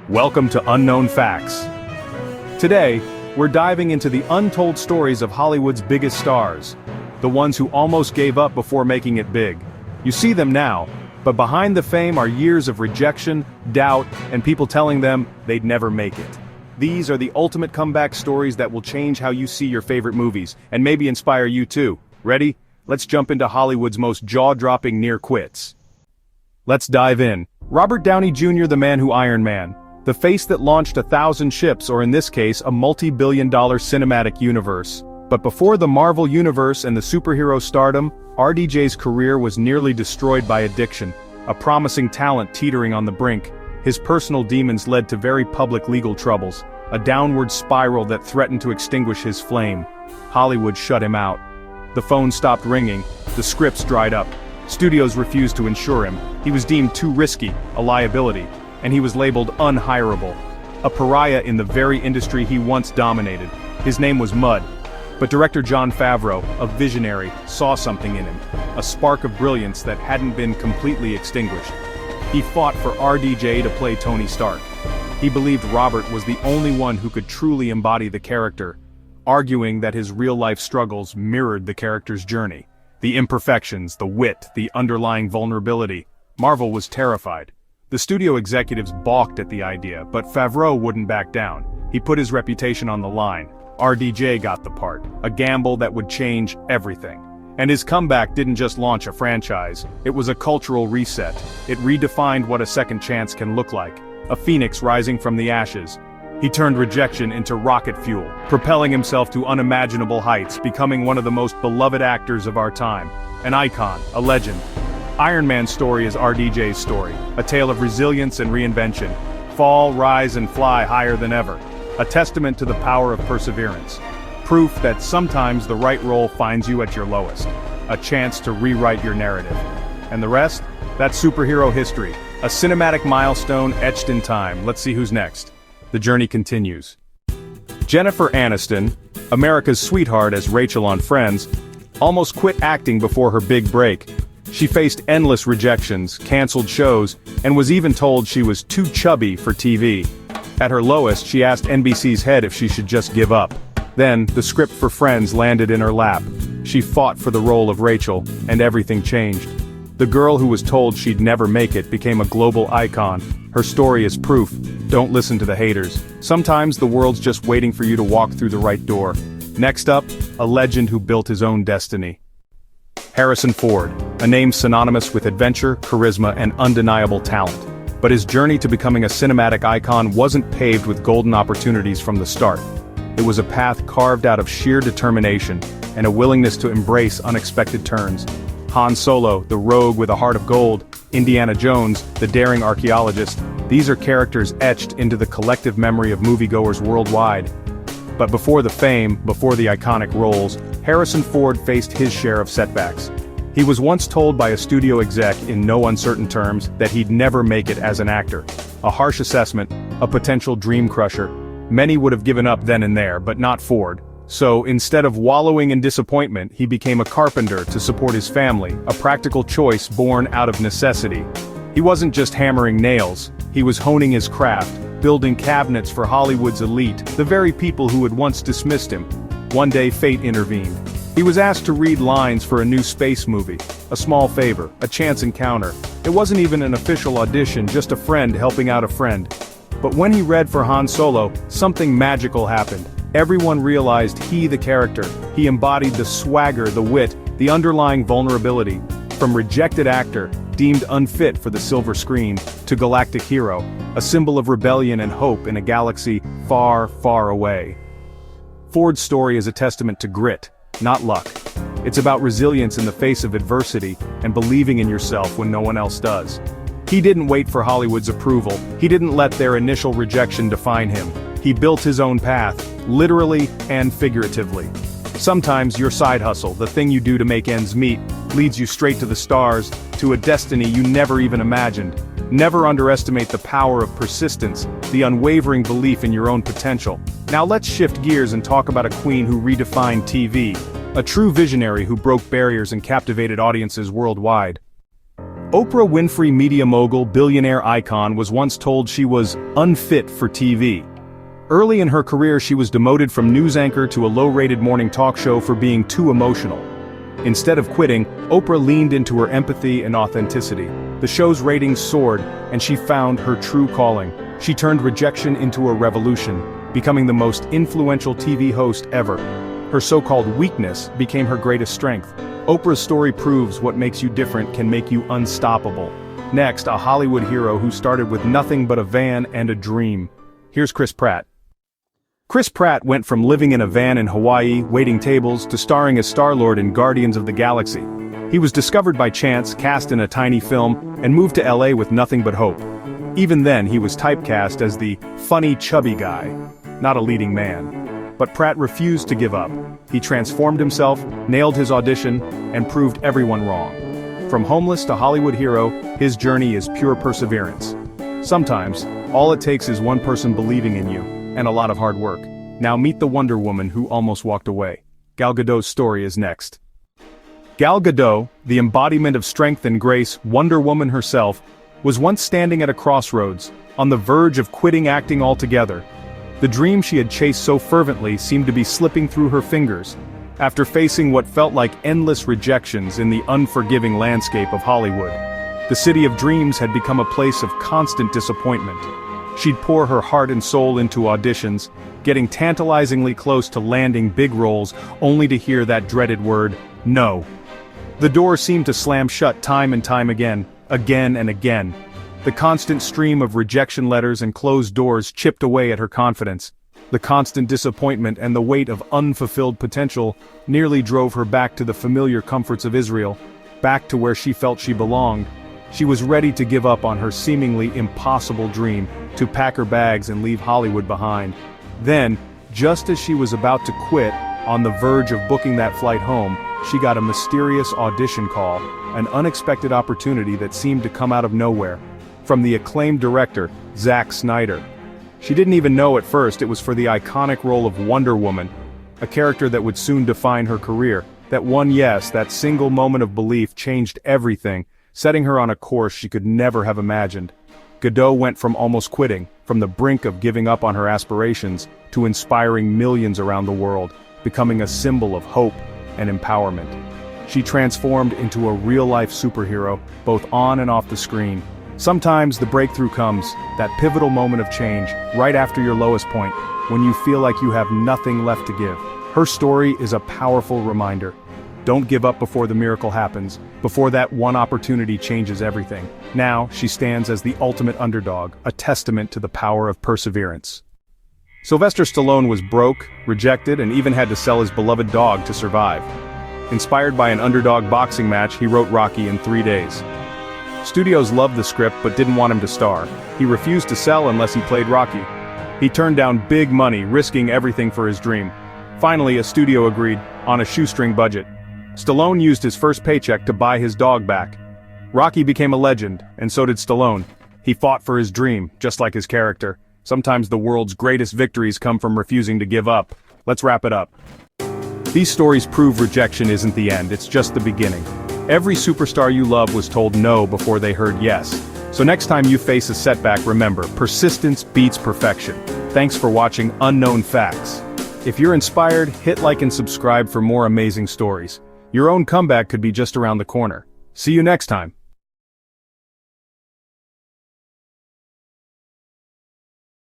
Welcome to Unknown Facts. Today, we're diving into the untold stories of Hollywood's biggest stars. The ones who almost gave up before making it big. You see them now, but behind the fame are years of rejection, doubt, and people telling them they'd never make it. These are the ultimate comeback stories that will change how you see your favorite movies, and maybe inspire you too. Ready? Let's jump into Hollywood's most jaw-dropping near-quits. Let's dive in. Robert Downey Jr., the man who Iron Man. The face that launched 1,000 ships, or in this case, a multi-billion-dollar cinematic universe. But before the Marvel Universe and the superhero stardom, RDJ's career was nearly destroyed by addiction, a promising talent teetering on the brink. His personal demons led to very public legal troubles, a downward spiral that threatened to extinguish his flame. Hollywood shut him out. The phone stopped ringing, the scripts dried up. Studios refused to insure him. He was deemed too risky, a liability, and he was labeled unhireable. A pariah in the very industry he once dominated. His name was Mud. But director Jon Favreau, a visionary, saw something in him, a spark of brilliance that hadn't been completely extinguished. He fought for RDJ to play Tony Stark. He believed Robert was the only one who could truly embody the character, arguing that his real-life struggles mirrored the character's journey. The imperfections, the wit, the underlying vulnerability. Marvel was terrified. The studio executives balked at the idea, but Favreau wouldn't back down. He put his reputation on the line. RDJ got the part, a gamble that would change everything. And his comeback didn't just launch a franchise, it was a cultural reset. It redefined what a second chance can look like, a phoenix rising from the ashes. He turned rejection into rocket fuel, propelling himself to unimaginable heights, becoming one of the most beloved actors of our time. An icon, a legend. Iron Man's story is RDJ's story, a tale of resilience and reinvention. Fall, rise, and fly higher than ever. A testament to the power of perseverance. Proof that sometimes the right role finds you at your lowest. A chance to rewrite your narrative. And the rest? That's superhero history. A cinematic milestone etched in time. Let's see who's next. The journey continues. Jennifer Aniston, America's sweetheart as Rachel on Friends, almost quit acting before her big break. She faced endless rejections, canceled shows, and was even told she was too chubby for TV. At her lowest, she asked NBC's head if she should just give up. Then, the script for Friends landed in her lap. She fought for the role of Rachel, and everything changed. The girl who was told she'd never make it became a global icon. Her story is proof. Don't listen to the haters. Sometimes the world's just waiting for you to walk through the right door. Next up, a legend who built his own destiny. Harrison Ford, a name synonymous with adventure, charisma, and undeniable talent. But his journey to becoming a cinematic icon wasn't paved with golden opportunities from the start. It was a path carved out of sheer determination and a willingness to embrace unexpected turns. Han Solo, the rogue with a heart of gold, Indiana Jones, the daring archaeologist, these are characters etched into the collective memory of moviegoers worldwide. But before the fame, before the iconic roles, Harrison Ford faced his share of setbacks. He was once told by a studio exec in no uncertain terms that he'd never make it as an actor. A harsh assessment, a potential dream crusher. Many would have given up then and there, but not Ford. So, instead of wallowing in disappointment, he became a carpenter to support his family, a practical choice born out of necessity. He wasn't just hammering nails, he was honing his craft, building cabinets for Hollywood's elite, the very people who had once dismissed him. One day fate intervened. He was asked to read lines for a new space movie. A small favor, a chance encounter. It wasn't even an official audition, just a friend helping out a friend. But when he read for Han Solo, something magical happened. Everyone realized he, the character, he embodied the swagger, the wit, the underlying vulnerability. From rejected actor, deemed unfit for the silver screen, to galactic hero, a symbol of rebellion and hope in a galaxy far, far away. Ford's story is a testament to grit, not luck. It's about resilience in the face of adversity and believing in yourself when no one else does. He didn't wait for Hollywood's approval, he didn't let their initial rejection define him. He built his own path, literally and figuratively. Sometimes your side hustle, the thing you do to make ends meet, leads you straight to the stars, to a destiny you never even imagined. Never underestimate the power of persistence, the unwavering belief in your own potential. Now let's shift gears and talk about a queen who redefined TV. A true visionary who broke barriers and captivated audiences worldwide. Oprah Winfrey, media mogul, billionaire icon, was once told she was unfit for TV. Early in her career, she was demoted from news anchor to a low-rated morning talk show for being too emotional. Instead of quitting, Oprah leaned into her empathy and authenticity. The show's ratings soared, and she found her true calling. She turned rejection into a revolution, becoming the most influential TV host ever. Her so-called weakness became her greatest strength. Oprah's story proves what makes you different can make you unstoppable. Next, a Hollywood hero who started with nothing but a van and a dream. Here's Chris Pratt. Chris Pratt went from living in a van in Hawaii, waiting tables, to starring as Star-Lord in Guardians of the Galaxy. He was discovered by chance, cast in a tiny film, and moved to LA with nothing but hope. Even then, he was typecast as the funny, chubby guy, not a leading man. But Pratt refused to give up. He transformed himself, nailed his audition, and proved everyone wrong. From homeless to Hollywood hero, his journey is pure perseverance. Sometimes, all it takes is one person believing in you, and a lot of hard work. Now meet the Wonder Woman who almost walked away. Gal Gadot's story is next. Gal Gadot, the embodiment of strength and grace, Wonder Woman herself, was once standing at a crossroads, on the verge of quitting acting altogether. The dream she had chased so fervently seemed to be slipping through her fingers. After facing what felt like endless rejections in the unforgiving landscape of Hollywood, the city of dreams had become a place of constant disappointment. She'd pour her heart and soul into auditions, getting tantalizingly close to landing big roles, only to hear that dreaded word, no. The door seemed to slam shut time and time again and again. The constant stream of rejection letters and closed doors chipped away at her confidence. The constant disappointment and the weight of unfulfilled potential nearly drove her back to the familiar comforts of Israel, back to where she felt she belonged. She was ready to give up on her seemingly impossible dream, to pack her bags and leave Hollywood behind. Then, just as she was about to quit, on the verge of booking that flight home, she got a mysterious audition call, an unexpected opportunity that seemed to come out of nowhere. From the acclaimed director, Zack Snyder. She didn't even know at first it was for the iconic role of Wonder Woman, a character that would soon define her career. That one yes, that single moment of belief changed everything, setting her on a course she could never have imagined. Gadot went from almost quitting, from the brink of giving up on her aspirations, to inspiring millions around the world, becoming a symbol of hope and empowerment. She transformed into a real-life superhero, both on and off the screen. Sometimes the breakthrough comes, that pivotal moment of change, right after your lowest point, when you feel like you have nothing left to give. Her story is a powerful reminder. Don't give up before the miracle happens, before that one opportunity changes everything. Now, she stands as the ultimate underdog, a testament to the power of perseverance. Sylvester Stallone was broke, rejected, and even had to sell his beloved dog to survive. Inspired by an underdog boxing match, he wrote Rocky in 3 days. Studios loved the script but didn't want him to star. He refused to sell unless he played Rocky. He turned down big money, risking everything for his dream. Finally, a studio agreed, on a shoestring budget. Stallone used his first paycheck to buy his dog back. Rocky became a legend, and so did Stallone. He fought for his dream, just like his character. Sometimes the world's greatest victories come from refusing to give up. Let's wrap it up. These stories prove rejection isn't the end, it's just the beginning. Every superstar you love was told no before they heard yes. So next time you face a setback, remember, persistence beats perfection. Thanks for watching Unknown Facts. If you're inspired, hit like and subscribe for more amazing stories. Your own comeback could be just around the corner. See you next time.